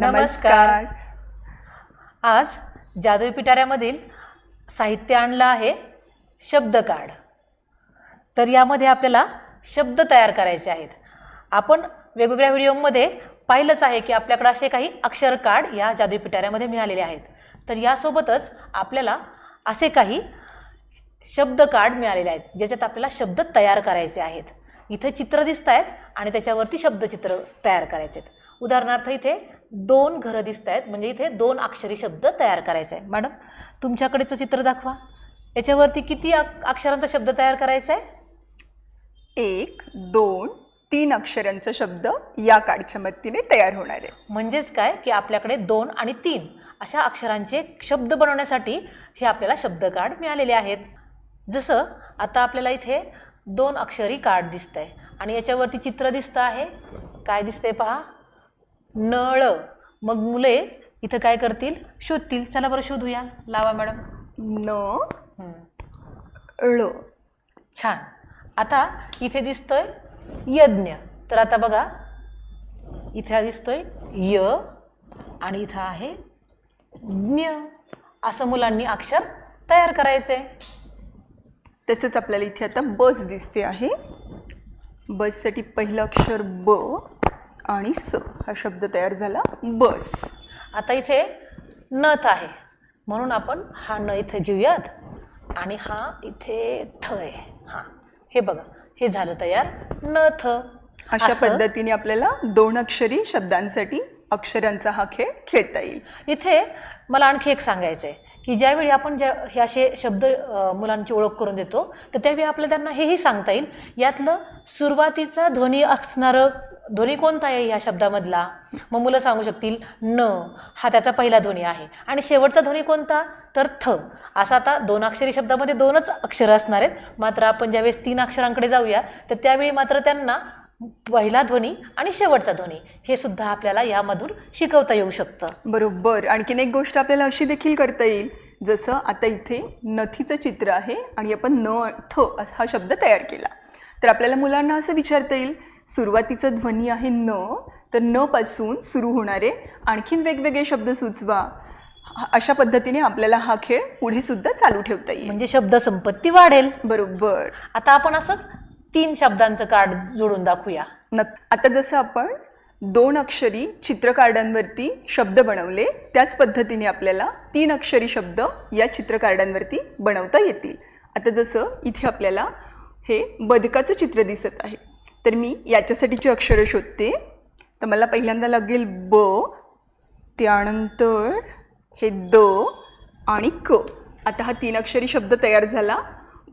नमस्कार। आज जादुई पिटाऱ्यामधील साहित्य आणलं आहे शब्द कार्ड। तर यामध्ये आपल्याला शब्द तयार करायचे आहेत। आपण वेगवेगळ्या व्हिडिओमध्ये पाहिलंच आहे की आपल्याकडे असे काही अक्षर कार्ड या जादुई पिटाऱ्यामध्ये मिळालेले आहेत। तर यासोबतच आपल्याला असे काही शब्द कार्ड मिळालेले आहेत ज्याच्यात आपल्याला शब्द तयार करायचे आहेत। इथे चित्र दिसत आहेत आणि त्याच्यावरती शब्दचित्र तयार करायचे आहेत। उदाहरणार्थ इथे 2 घरं दिसत आहेत, म्हणजे इथे 2 अक्षरी शब्द तयार करायचा आहे। मॅडम तुमच्याकडेचं चित्र दाखवा। याच्यावरती किती अक्षरांचा शब्द तयार करायचा आहे? 1, 2, 3 अक्षरांचा शब्द या कार्डच्या मदतीने तयार होणार आहे। म्हणजेच काय की आपल्याकडे 2 आणि 3 अशा अक्षरांचे शब्द बनवण्यासाठी हे आपल्याला शब्द कार्ड मिळालेले आहेत। जसं आता आपल्याला इथे 2 अक्षरी कार्ड दिसत आहे आणि याच्यावरती चित्र दिसतं आहे। काय दिसतंय पहा, नळ। मग मुले इथं काय करतील, शोधतील। चला बरं शोधूया। लावा मॅडम। ळ। छान। आता इथे दिसतोय यज्ञ। तर आता बघा इथे दिसतोय य आणि इथं आहे ज्ञ। असं मुलांनी अक्षर तयार करायचे। तसंच आपल्याला इथे आता बस दिसते आहे। बससाठी पहिलं अक्षर ब आणि स हा शब्द तयार झाला, बस। आता इथे नथ आहे म्हणून आपण हा न इथे घेऊयात आणि हा इथे थ आहे। हा हे बघा, हे झालं तयार, नथ। अशा पद्धतीने आपल्याला 2 अक्षरी शब्दांसाठी अक्षरांचा हा खेळ खेळता येईल। इथे मला आणखी एक सांगायचं आहे की ज्यावेळी आपण हे असे शब्द मुलांची ओळख करून देतो तर त्यावेळी आपल्याला त्यांना हेही सांगता येईल यातलं सुरुवातीचा ध्वनी असणारं ध्वनी कोणता आहे या शब्दामधला। मग मुलं सांगू शकतील न हा त्याचा पहिला ध्वनी आहे आणि शेवटचा ध्वनी कोणता, तर थ। असा आता 2 अक्षरी शब्दामध्ये 2च अक्षरं असणार आहेत। मात्र आपण ज्यावेळेस 3 अक्षरांकडे जाऊया तर त्यावेळी मात्र त्यांना पहिला ध्वनी आणि शेवटचा ध्वनी हे सुद्धा आपल्याला यामधून शिकवता येऊ शकतं। बरोबर। आणखीन एक गोष्ट आपल्याला अशी देखील करता येईल, जसं आता इथे नथीचं चित्र आहे आणि आपण न थ हा शब्द तयार केला तर आपल्याला मुलांना असं विचारता येईल, सुरुवातीचं ध्वनी आहे न, तर न पासून सुरू होणारे आणखीन वेगवेगळे शब्द सुचवा। अशा पद्धतीने आपल्याला हा खेळ पुढे सुद्धा चालू ठेवता येईल, म्हणजे शब्द संपत्ती वाढेल। बरोबर। आता आपण असंच 3 शब्दांचं कार्ड जोडून दाखवूया। आता जसं आपण 2 अक्षरी चित्र कार्डांवरती शब्द बनवले त्याच पद्धतीने आपल्याला 3 अक्षरी शब्द या चित्र कार्डांवरती बनवता येतील। आता जसं इथे आपल्याला हे बदकाचं चित्र दिसत आहे तर मी याच्यासाठीची अक्षरं शोधते। तर मला पहिल्यांदा लागेल ब, त्यानंतर हे द आणि क। आता हा 3 अक्षरी शब्द तयार झाला,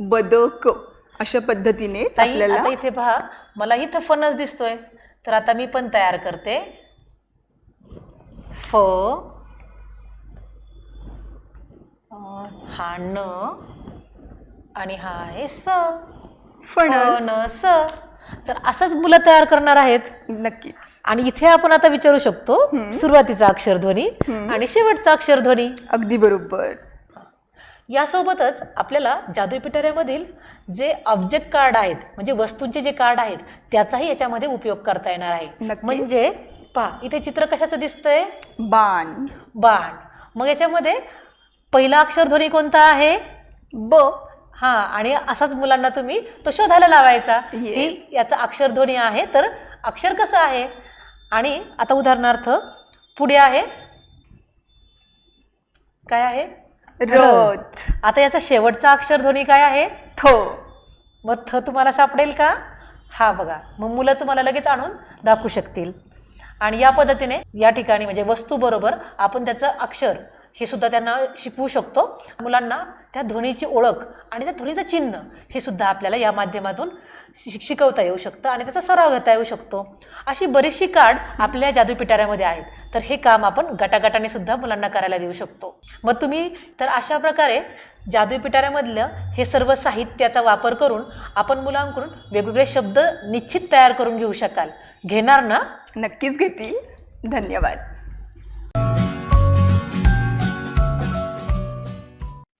बदक। अशा पद्धतीने आपल्याला आता इथे पहा, मला इथं फणस दिसतोय तर आता मी पण तयार करते। फ, हा न आणि हा आहे स, फणस। तर असंच मुलं तयार करणार आहेत। नक्कीच। आणि इथे आपण आता विचारू शकतो सुरुवातीचा अक्षरध्वनी आणि शेवटचा अक्षरध्वनी। अगदी बरोबर। यासोबतच आपल्याला जादुई पिटाऱ्यामधील जे ऑब्जेक्ट कार्ड आहेत, म्हणजे वस्तूंचे जे कार्ड आहेत, त्याचाही याच्यामध्ये उपयोग करता येणार आहे। म्हणजे पहा इथे चित्र कशाचं दिसतंय, बाण। बाण। मग याच्यामध्ये पहिला अक्षरध्वनी कोणता आहे, ब। हा, आणि असाच मुलांना तुम्ही तो शोधायला लावायचा की याचा अक्षरध्वनी आहे तर अक्षर कसं आहे। आणि आता उदाहरणार्थ पुढे आहे काय आहे, रथ। आता याचा शेवटचा अक्षरध्वनी काय आहे, थ। मग थ तुम्हाला सापडेल का, हा बघा। मग मुलं तुम्हाला लगेच आणून दाखवू शकतील। आणि या पद्धतीने या ठिकाणी म्हणजे वस्तू बरोबर आपण त्याचं अक्षर हे सुद्धा त्यांना शिकवू शकतो। मुलांना त्या ध्वनीची ओळख आणि त्या ध्वनीचं चिन्ह हे सुद्धा आपल्याला या माध्यमातून शिकवता येऊ शकतं आणि त्याचा सराव घेता येऊ शकतो। अशी बरीचशी कार्ड आपल्या जादुई पिटाऱ्यामध्ये आहेत। तर हे काम आपण गटागटाने सुद्धा मुलांना करायला देऊ शकतो। मग तुम्ही तर अशा प्रकारे जादुई पिटाऱ्यामधलं हे सर्व साहित्याचा वापर करून आपण मुलांकडून वेगवेगळे शब्द निश्चित तयार करून घेऊ शकाल। घेणार ना? नक्कीच घेतील। धन्यवाद।